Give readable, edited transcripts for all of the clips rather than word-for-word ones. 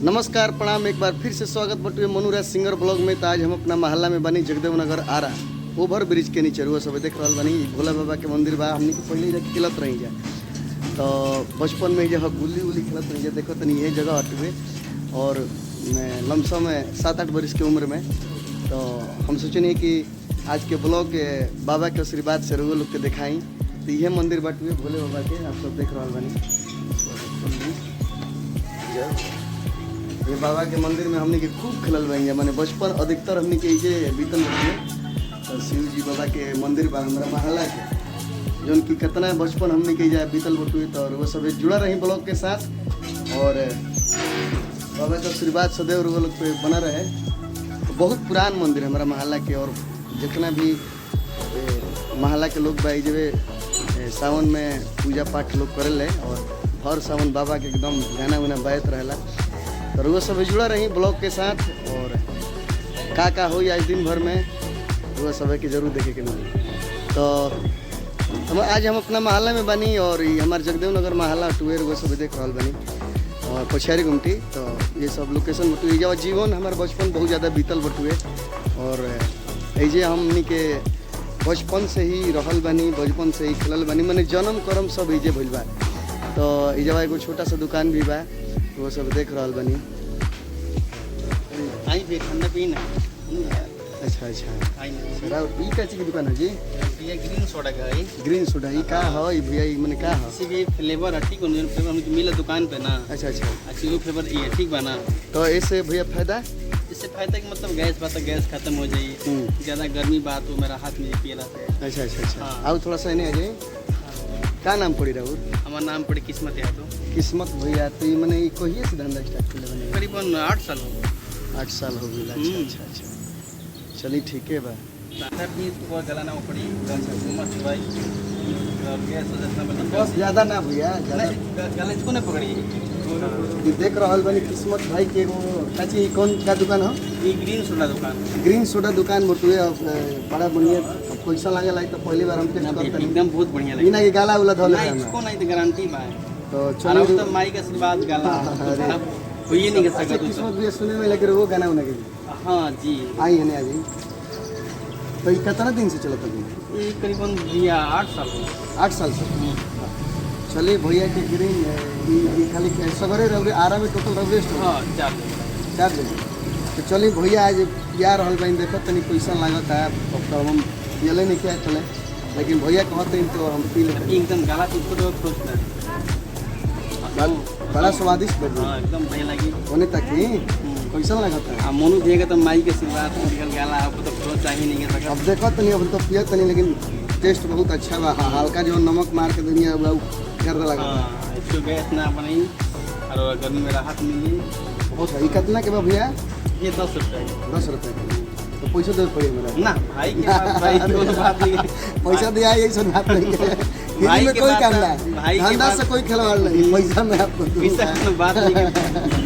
नमस्कार प्रणाम, एक बार फिर से स्वागत बटुए मनुराज सिंगर ब्लॉग में। तो आज हम अपना मोहल्ला में बनी जगदेव नगर आ रहा ओवर ब्रिज के नीचे रुआ सब देख रहा बनी भोला बाबा के मंदिर बा। हमने के पहले जाके खेलत रही जा, तो बचपन में जो गुल्ली उल्ली खेलत रही जा। देखो तनी ये जगह हटुए और मैं लमसम में 7-8 बरस की उम्र में, तो हम सोचनी कि आज के ब्लॉग बाबा के आशीर्वाद से रुआ लोग के दिखाई। तो ये मंदिर बाटुए भोले बाबा के, आप सब देख रहा बनी। ये बाबा के मंदिर में हमने के खूब खेलल बन मैंने बचपन अधिकतर हमने के जे बीतल रही। तो शिव जी बाबा के मंदिर बा हमारा मोहल्ला के, जो कि कितना बचपन हमने के जा बीतल बटुए। तो वो सब जुड़ा रही ब्लॉग के साथ और बाबा का आशीर्वाद सदैव वो लोग पे बना रहे। तो बहुत पुरान मंदिर है हमारा मोहल्ला के, और जितना भी मोहल्ला के लोग बा जब सावन में पूजा पाठ लोग करेले और हर सावन बाबा के एकदम गाना वाना बायत रहेला। तो वो सब जुड़ा रही ब्लॉग के साथ, और का हो आज दिन भर में वो सब के जरूर देखे के मिले। तो आज हम अपना मोहल्ला में बनी और हमारे जगदेव नगर मोहल्ला टूर वो सब देख रहा बनी और पछारी गुमटी। तो ये सब लोकेशन बटुए जब जीवन हमारे बचपन बहुत ज़्यादा बीतल बटुए, और ऐजे हमनी के बचपन से ही रहल बनी, बचपन से ही खेलल बनी, मैंने जन्म करम सब ऐजे भइल बा। तो जब एगो छोटा सा दुकान भी बा, वो सब देख रहा बनी। आई भी खाना पीना। अच्छा सर, ई का चीज की दुकान है जी? ये ग्रीन सोडा का है। ग्रीन सोडा ई का है? ई भैया ई माने का है? किसी भी फ्लेवर है, ठीक है, फ्लेवर हमको मिला दुकान पे ना। अच्छा अच्छी वो फ्लेवर ये ठीक बना। तो इससे भैया फायदा? इससे फायदा कि मतलब गैस बात गैस खत्म हो जाए, ज़्यादा गर्मी बात हो मेरा हाथ में पियला से। अच्छा आओ थोड़ा सा नहीं आ जाए। का नाम पड़ी राहुल? हमारा नाम पड़ी किस्मत है। तो किस्मत भैया, तो ये मैंने कहिए से धंधा स्टार्ट कर ले? करीबन 8 साल हो। 8 साल हो गया। अच्छा चलिए ठीक है बा। गला ना पड़ी भाई, और गैस बस ज़्यादा ना भैया, गला इसको नहीं पकड़ी। ये देख रहा बनी किस्मत भाई के वो काची कौन का दुकान हो? ये ग्रीन सोडा दुकान। ग्रीन सोडा दुकान बटुए, बड़ा बढ़िया पैसा लगे लाई। तो पहली बार हम टेस्ट करते एकदम बहुत बढ़िया लगे। बिना के गाला उला धोले नहीं, इसको नहीं तो गारंटी बा। तो चलो तो माई का आशीर्वाद गाला हो ये नहीं कर सकता। किस्मत भी सुने में लगे वो गाना उना के। हाँ जी, आई है आज। तो ये कितना दिन से चलता है? ये करीबन भैया 8 साल हो। 8 साल से। चलिए भैया के ग्रीन ये खाली सगरे रहे आरा में टोटल रहे स्टोर। हाँ 4 दिन। तो चलिए भैया आज पिया रहल बन, देखो तनी पैसा लागत है तो हम पियले नहीं किया चले, लेकिन भैया कहते हैं तो हम पी लेते। एकदम गला तो खोजता है, बड़ा स्वादिष्ट बन। हाँ एकदम बढ़िया लगी होने तक ही कैसा लगता है? मोनू देगा तो माई के आशीर्वाद गाला आपको तो खोज चाहिए नहीं कर सकता। अब देखो तनी, अब तो पिया तनी, लेकिन टेस्ट बहुत अच्छा बा। हल्का जो नमक मार के दुनिया कर लगा। इसको गैस ना बनी और गर्मी में राहत मिली। बहुत सही। कितना के बा भैया? ये 10 रुपये। 10 रुपये। तो पैसा दे पड़े मेरा ना भाई के पास भाई की कोई बात नहीं। पैसा दिया यही सुन बात नहीं है। भाई में के कोई बात काम भाई नहीं, धंधा से कोई खिलवाड़ नहीं, पैसा में आपको पैसा कोनो बात नहीं।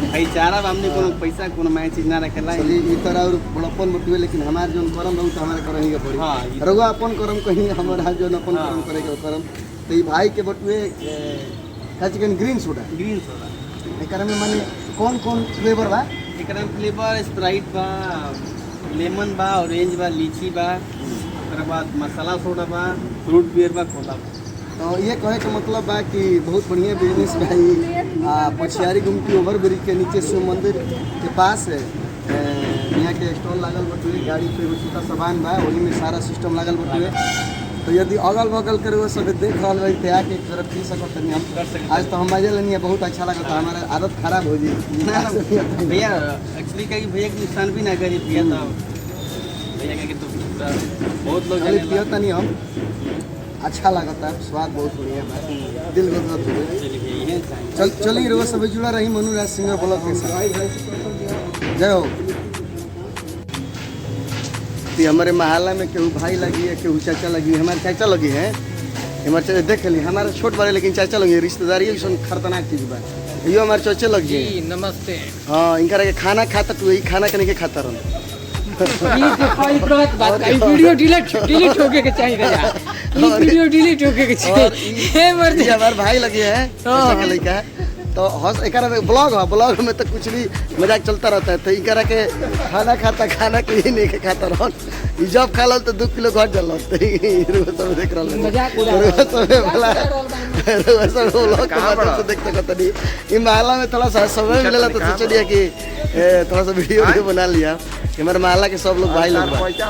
भाईचारा हमने कोनो पैसा कोनो मैं चीज ना रखेला। चलिए ई तरह और बड़पन बटुए, लेकिन हमारे जो करम रहू तो हमारे करही के पड़ी। हाँ रहुआ अपन करम कहीं, हमारा जो अपन करम करे के करम। तो ये भाई के बटुए का चिकन ग्रीन सोडा। ग्रीन सोडा एकरा में माने कौन फ्लेवर बा? एकरा में फ्लेवर स्प्राइट बा, लेमन बा, ऑरेंज बा, लीची बा, ओकर बाद मसाला सोडा बा, फ्रूट बियर बा, कोला बा। तो ये कहे का मतलब बा कि बहुत बढ़िया बिजनेस भाई। पछियारी गुमटी ओवर ब्रिज के नीचे शिव मंदिर के पास है। यहाँ के स्टॉल लागल बटुए, गाड़ी पे एगो छोटा सामान बा, वही में सारा सिस्टम लागल बटुए। तो यदि अगल बगल करे वो सब देख रहा भाई तो आके एक तरफ पी सकते नहीं हम कर सकते। आज तो हम मजे लेनी बहुत अच्छा लगा था। हमारा आदत खराब हो जाए भैया एक्चुअली कहीं भैया के नुकसान भी ना करी भैया, तो भैया के तो बहुत लोग पियता नहीं हम। अच्छा लगता है, स्वाद बहुत बढ़िया है, दिल गदगद हो गए। चलिए रोज सब जुड़ा रही मनुराज सिंगर ब्लॉग के साथ। जय हो। हमारे मोहल्ला में केहू भाई लगी है, केहू चाचा लगी है। हमारे चाचा लगी है, हमारे चाचा देख ली, हमारे छोट बड़े लेकिन चाचा लगी है। रिश्तेदारी खतरनाक चीज बा। यो हमारे चाचे लग गए। नमस्ते। हाँ इनका खाना खाता तू यही खाना के नहीं खाता रहा। वीडियो डिलीट होके के चाहिए यार, वीडियो डिलीट होके के चाहिए। हमारे भाई लगे हैं, लड़का है। तो हंस एक ब्लॉग है, ब्लॉग में तो कुछ भी मजाक चलता रहता है। तो ई करा के खाना खाता, खाना के ही नहीं के खाता रहन। ई जब खा लो तो 2 किलो घट जल तो सब देख रहा मजाक उड़ा सब ब्लॉग के माध्यम से देखते कहते ई महला में थोड़ा सा समय मिलेला तो सोच लिया कि थोड़ा सा वीडियो बना लिया कि हमारे महला के सब लोग भाई लोग बा।